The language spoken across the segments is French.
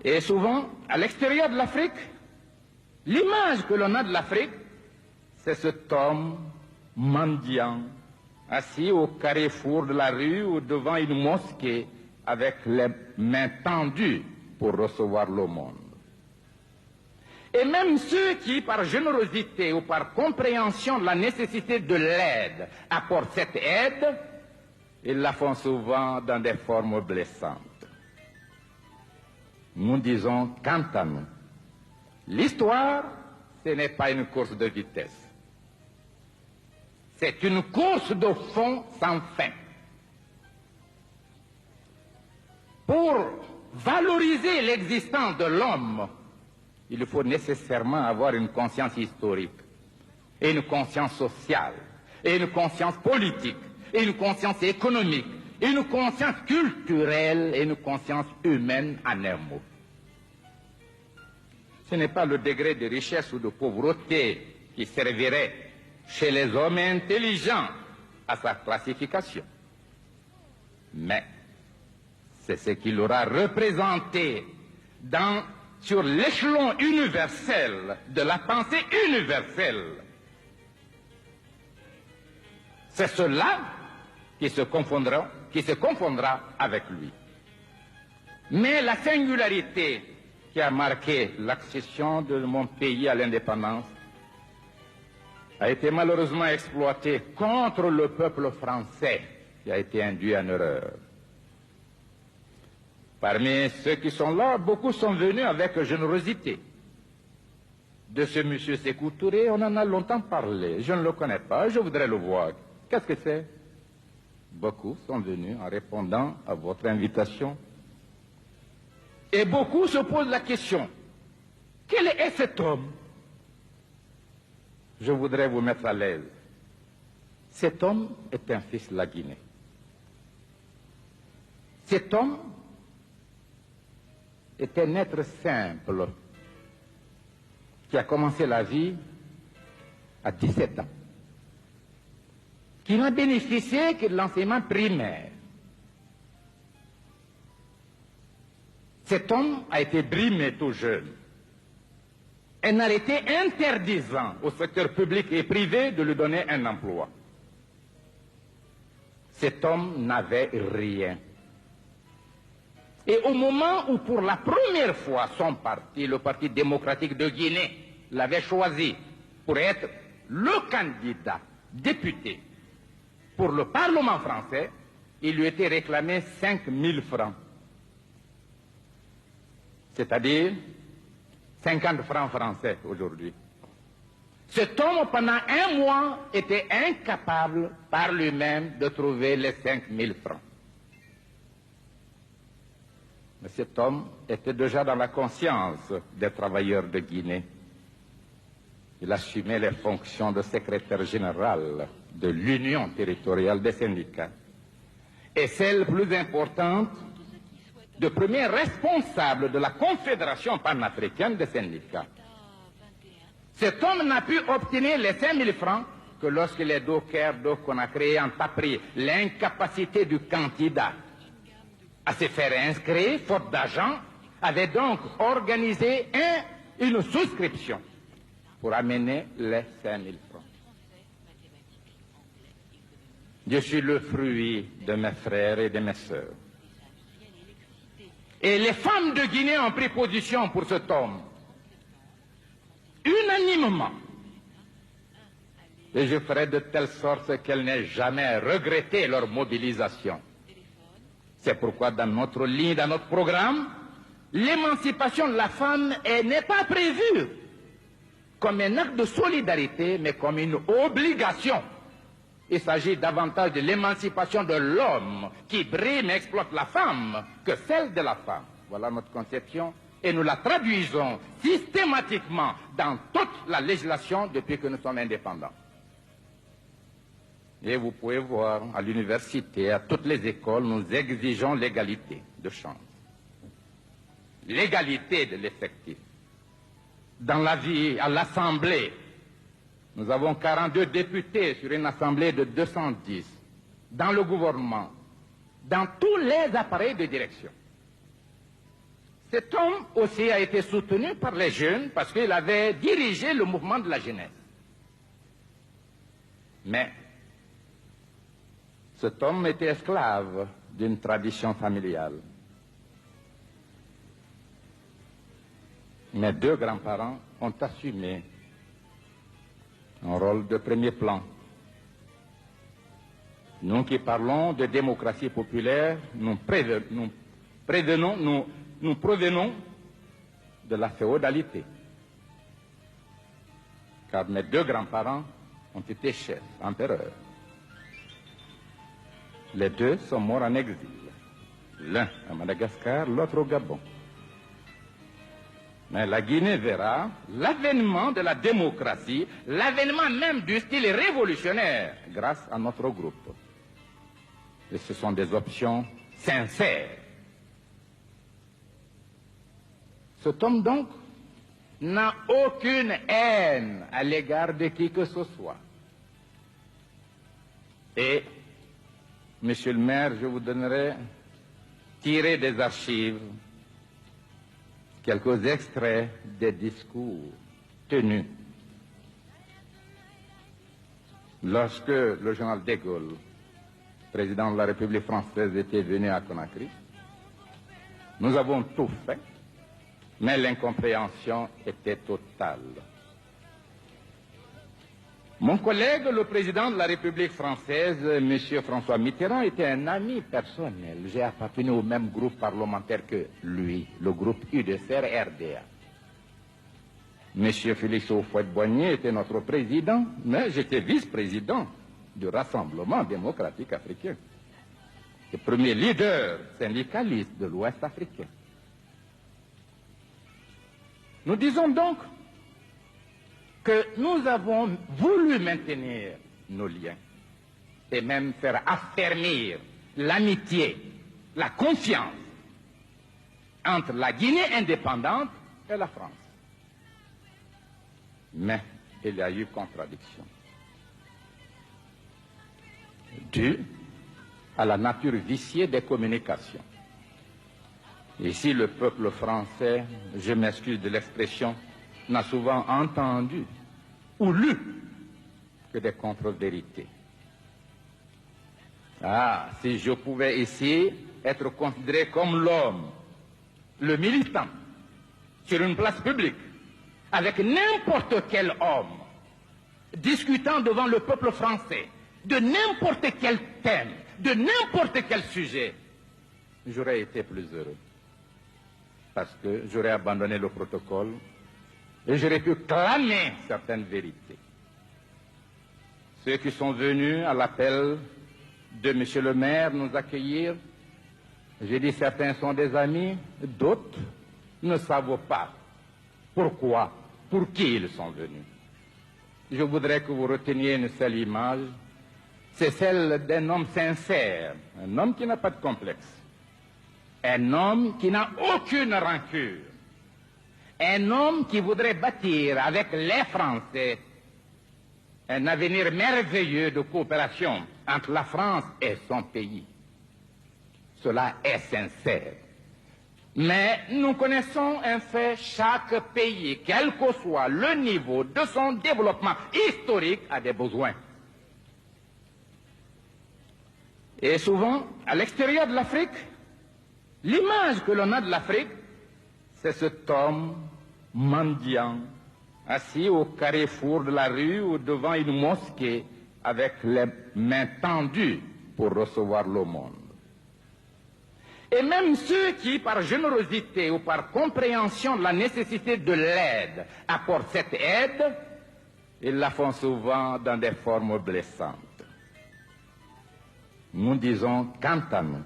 Et souvent, à l'extérieur de l'Afrique, l'image que l'on a de l'Afrique, c'est cet homme mendiant, assis au carrefour de la rue ou devant une mosquée avec les mains tendues pour recevoir l'aumône. Et même ceux qui, par générosité ou par compréhension de la nécessité de l'aide, apportent cette aide, ils la font souvent dans des formes blessantes. Nous disons, quant à nous, l'histoire, ce n'est pas une course de vitesse. C'est une course de fond sans fin. Pour valoriser l'existence de l'homme, il faut nécessairement avoir une conscience historique, et une conscience sociale, et une conscience politique, et une conscience économique, et une conscience culturelle, et une conscience humaine en un mot. Ce n'est pas le degré de richesse ou de pauvreté qui servirait chez les hommes intelligents à sa classification, mais c'est ce qu'il aura représenté sur l'échelon universel de la pensée universelle. C'est cela qui se confondra avec lui. Mais la singularité qui a marqué l'accession de mon pays à l'indépendance a été malheureusement exploitée contre le peuple français qui a été induit en erreur. Parmi ceux qui sont là, beaucoup sont venus avec générosité. De ce monsieur Sékou Touré, on en a longtemps parlé. Je ne le connais pas, je voudrais le voir. Qu'est-ce que c'est? Beaucoup sont venus en répondant à votre invitation. Et beaucoup se posent la question, quel est cet homme? Je voudrais vous mettre à l'aise. Cet homme est un fils de la Guinée. Cet homme est un être simple qui a commencé la vie à 17 ans, qui n'a bénéficié que de l'enseignement primaire. Cet homme a été brimé tout jeune. Un arrêté interdisant au secteur public et privé de lui donner un emploi. Cet homme n'avait rien. Et au moment où pour la première fois son parti, le Parti démocratique de Guinée, l'avait choisi pour être le candidat député pour le Parlement français, il lui était réclamé 5 000 francs. C'est-à-dire 50 francs français aujourd'hui. Cet homme, pendant un mois, était incapable par lui-même de trouver les 5 000 francs. Mais cet homme était déjà dans la conscience des travailleurs de Guinée. Il assumait les fonctions de secrétaire général de l'Union territoriale des syndicats. Et celle plus importante, de premier responsable de la Confédération panafricaine des syndicats. Cet homme n'a pu obtenir les 5 000 francs que lorsque les dockers qu'on a créés ont appris l'incapacité du candidat à se faire inscrire, faute d'argent, avait donc organisé une souscription pour amener les 5 000 francs. Je suis le fruit de mes frères et de mes sœurs. Et les femmes de Guinée ont pris position pour cet homme, unanimement. Et je ferai de telle sorte qu'elles n'aient jamais regretté leur mobilisation. C'est pourquoi dans notre ligne, dans notre programme, l'émancipation de la femme n'est pas prévue comme un acte de solidarité, mais comme une obligation. Il s'agit davantage de l'émancipation de l'homme qui brime et exploite la femme que celle de la femme. Voilà notre conception et nous la traduisons systématiquement dans toute la législation depuis que nous sommes indépendants. Et vous pouvez voir à l'université, à toutes les écoles, nous exigeons l'égalité de chance, l'égalité de l'effectif. Dans la vie, à l'Assemblée, nous avons 42 députés sur une assemblée de 210. Dans le gouvernement, dans tous les appareils de direction. Cet homme aussi a été soutenu par les jeunes parce qu'il avait dirigé le mouvement de la jeunesse. Mais cet homme était esclave d'une tradition familiale. Mes deux grands-parents ont assumé un rôle de premier plan. Nous qui parlons de démocratie populaire, nous provenons de la féodalité. Car mes deux grands-parents ont été chefs, empereurs. Les deux sont morts en exil. L'un à Madagascar, l'autre au Gabon. Mais la Guinée verra l'avènement de la démocratie, l'avènement même du style révolutionnaire grâce à notre groupe. Et ce sont des options sincères. Cet homme donc n'a aucune haine à l'égard de qui que ce soit. Et, monsieur le maire, je vous donnerai, tiré des archives, quelques extraits des discours tenus lorsque le général de Gaulle, président de la République française, était venu à Conakry. Nous avons tout fait, mais l'incompréhension était totale. Mon collègue, le président de la République française, M. François Mitterrand, était un ami personnel. J'ai appartenu au même groupe parlementaire que lui, le groupe UDCR-RDA. M. Félix Houphouët-Boigny était notre président, mais j'étais vice-président du Rassemblement démocratique africain, le premier leader syndicaliste de l'Ouest africain. Nous disons donc que nous avons voulu maintenir nos liens et même faire affermir l'amitié, la confiance entre la Guinée indépendante et la France. Mais il y a eu contradiction, due à la nature viciée des communications. Ici, le peuple français, je m'excuse de l'expression, n'a souvent entendu ou lu que des contre-vérités. Ah, si je pouvais ici être considéré comme l'homme, le militant, sur une place publique, avec n'importe quel homme, discutant devant le peuple français, de n'importe quel thème, de n'importe quel sujet, j'aurais été plus heureux. Parce que j'aurais abandonné le protocole et j'aurais pu clamer certaines vérités. Ceux qui sont venus à l'appel de M. le maire nous accueillir, j'ai dit certains sont des amis, d'autres ne savent pas pourquoi, pour qui ils sont venus. Je voudrais que vous reteniez une seule image, c'est celle d'un homme sincère, un homme qui n'a pas de complexe, un homme qui n'a aucune rancune, un homme qui voudrait bâtir avec les Français un avenir merveilleux de coopération entre la France et son pays. Cela est sincère. Mais nous connaissons un fait, chaque pays, quel que soit le niveau de son développement historique, a des besoins. Et souvent, à l'extérieur de l'Afrique, l'image que l'on a de l'Afrique, c'est cet homme mendiant, assis au carrefour de la rue ou devant une mosquée, avec les mains tendues pour recevoir le monde. Et même ceux qui, par générosité ou par compréhension de la nécessité de l'aide, apportent cette aide, ils la font souvent dans des formes blessantes. Nous disons, quant à nous,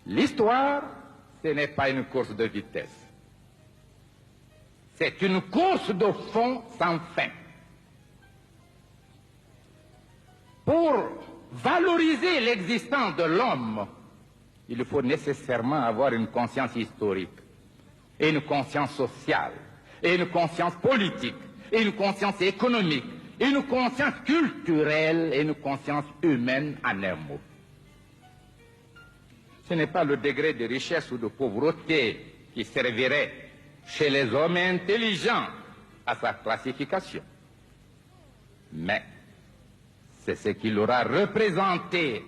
l'histoire, ce n'est pas une course de vitesse. C'est une course de fond sans fin. Pour valoriser l'existence de l'homme, il faut nécessairement avoir une conscience historique, et une conscience sociale, et une conscience politique, et une conscience économique, et une conscience culturelle, et une conscience humaine en un mot. Ce n'est pas le degré de richesse ou de pauvreté qui servirait chez les hommes intelligents à sa classification. Mais c'est ce qu'il aura représenté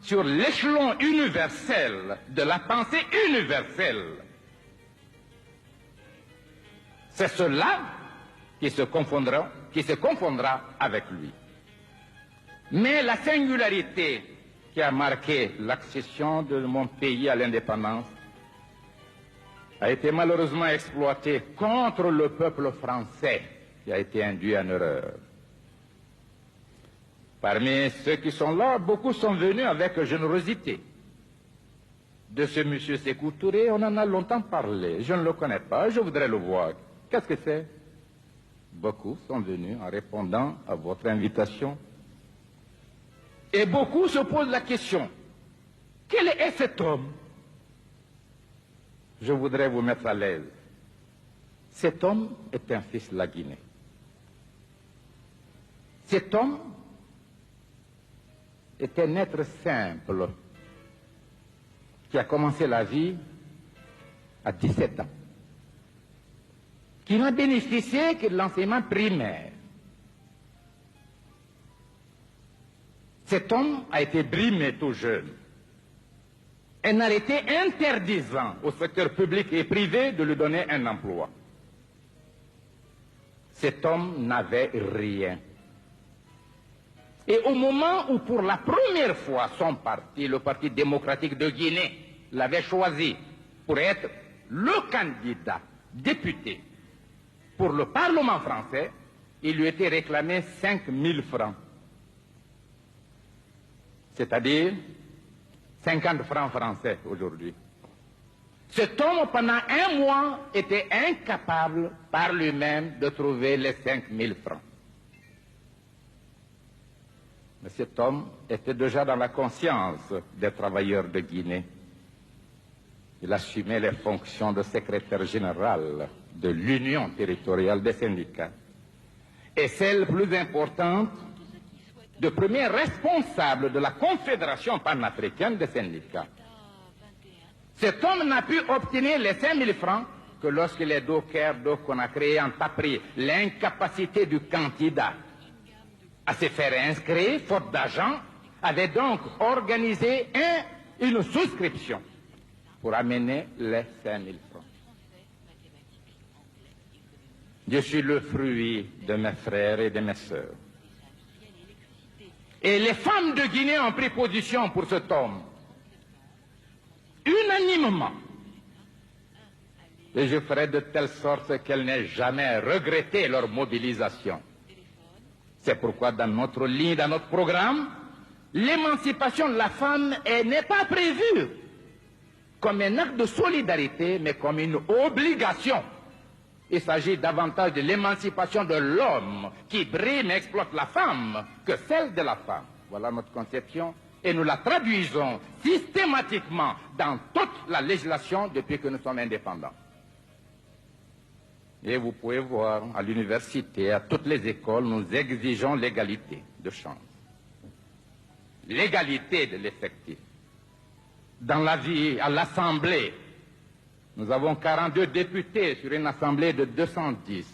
sur l'échelon universel de la pensée universelle. C'est cela qui se confondra avec lui. Mais la singularité qui a marqué l'accession de mon pays à l'indépendance a été malheureusement exploitée contre le peuple français qui a été induit en erreur. Parmi ceux qui sont là, beaucoup sont venus avec générosité. De ce monsieur Sékou Touré, on en a longtemps parlé. Je ne le connais pas, je voudrais le voir. Qu'est-ce que c'est? Beaucoup sont venus en répondant à votre invitation. Et beaucoup se posent la question, quel est cet homme? Je voudrais vous mettre à l'aise. Cet homme est un fils de la Guinée. Cet homme est un être simple qui a commencé la vie à 17 ans, qui n'a bénéficié que de l'enseignement primaire. Cet homme a été brimé tout jeune. Un arrêté interdisant au secteur public et privé de lui donner un emploi. Cet homme n'avait rien. Et au moment où, pour la première fois, son parti, le Parti démocratique de Guinée, l'avait choisi pour être le candidat député pour le Parlement français, il lui était réclamé 5 000 francs. C'est-à-dire 50 francs français aujourd'hui. Cet homme, pendant un mois, était incapable par lui-même de trouver les 5 000 francs. Mais cet homme était déjà dans la conscience des travailleurs de Guinée. Il assumait les fonctions de secrétaire général de l'Union territoriale des syndicats. Et celle plus importante, de premier responsable de la Confédération panafricaine des syndicats. Cet homme n'a pu obtenir les 5 000 francs que lorsque les dockers de Conakry ont appris l'incapacité du candidat à se faire inscrire, faute d'argent, avait donc organisé une souscription pour amener les 5 000 francs. Je suis le fruit de mes frères et de mes sœurs. Et les femmes de Guinée ont pris position pour cet homme, unanimement. Et je ferai de telle sorte qu'elles n'aient jamais regretté leur mobilisation. C'est pourquoi dans notre ligne, dans notre programme, l'émancipation de la femme n'est pas prévue comme un acte de solidarité, mais comme une obligation. Il s'agit davantage de l'émancipation de l'homme qui brime et exploite la femme que celle de la femme. Voilà notre conception et nous la traduisons systématiquement dans toute la législation depuis que nous sommes indépendants. Et vous pouvez voir à l'université, à toutes les écoles, nous exigeons l'égalité de chance. L'égalité de l'effectif. Dans la vie, à l'Assemblée, nous avons 42 députés sur une assemblée de 210,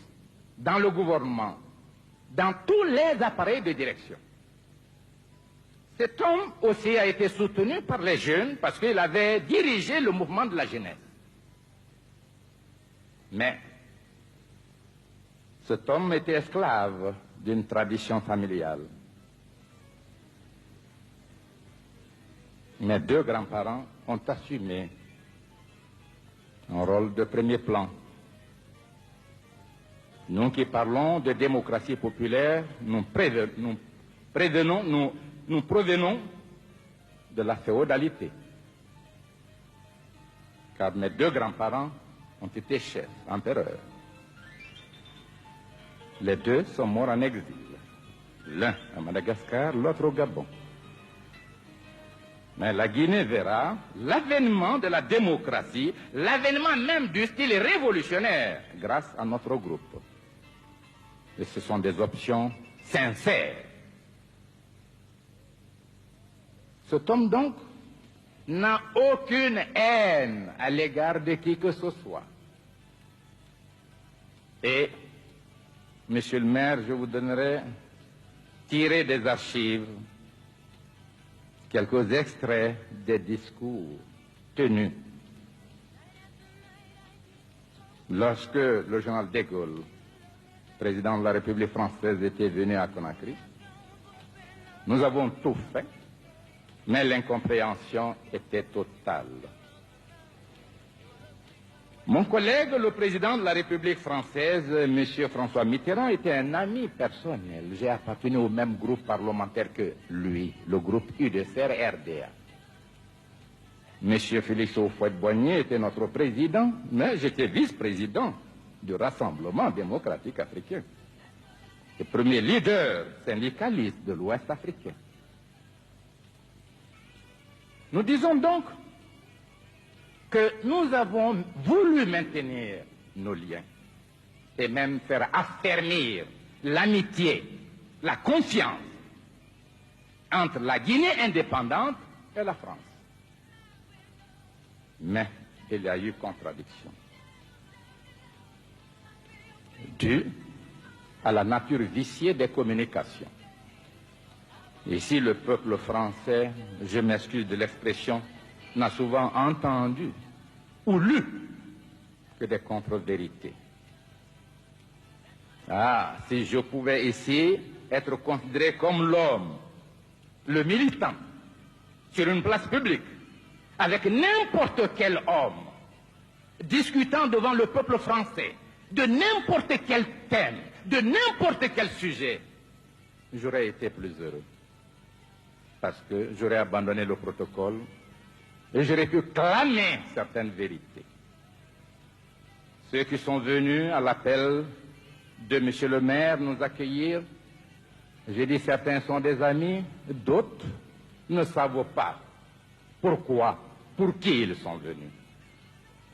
dans le gouvernement, dans tous les appareils de direction. Cet homme aussi a été soutenu par les jeunes parce qu'il avait dirigé le mouvement de la jeunesse. Mais cet homme était esclave d'une tradition familiale. Mes deux grands-parents ont assumé un rôle de premier plan. Nous qui parlons de démocratie populaire, nous provenons de la féodalité. Car mes deux grands-parents ont été chefs, empereurs. Les deux sont morts en exil. L'un à Madagascar, l'autre au Gabon. Mais la Guinée verra l'avènement de la démocratie, l'avènement même du style révolutionnaire grâce à notre groupe. Et ce sont des options sincères. Cet homme donc n'a aucune haine à l'égard de qui que ce soit. Et, monsieur le maire, je vous donnerai, tiré des archives, quelques extraits des discours tenus lorsque le général de Gaulle, président de la République française, était venu à Conakry. Nous avons tout fait, mais l'incompréhension était totale. Mon collègue, le président de la République française, M. François Mitterrand, était un ami personnel. J'ai appartenu au même groupe parlementaire que lui, le groupe UDCR-RDA. M. Félix Houphouët-Boigny était notre président, mais j'étais vice-président du Rassemblement démocratique africain, le premier leader syndicaliste de l'Ouest africain. Nous disons donc que nous avons voulu maintenir nos liens et même faire affermir l'amitié, la confiance entre la Guinée indépendante et la France. Mais il y a eu contradiction, due à la nature viciée des communications. Ici, le peuple français, je m'excuse de l'expression, n'a souvent entendu ou lu que des contre-vérités. Ah, si je pouvais ici être considéré comme l'homme, le militant, sur une place publique, avec n'importe quel homme, discutant devant le peuple français, de n'importe quel thème, de n'importe quel sujet, j'aurais été plus heureux. Parce que j'aurais abandonné le protocole et j'aurais pu clamer certaines vérités. Ceux qui sont venus à l'appel de M. le maire nous accueillir, j'ai dit certains sont des amis, d'autres ne savent pas pourquoi, pour qui ils sont venus.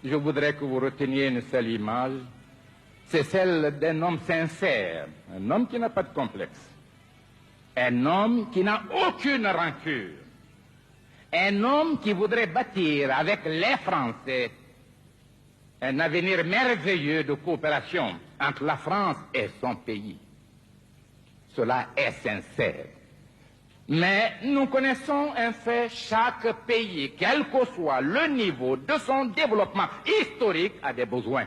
Je voudrais que vous reteniez une seule image, c'est celle d'un homme sincère, un homme qui n'a pas de complexe. Un homme qui n'a aucune rancune. Un homme qui voudrait bâtir avec les Français un avenir merveilleux de coopération entre la France et son pays. Cela est sincère. Mais nous connaissons un fait, chaque pays, quel que soit le niveau de son développement historique, a des besoins.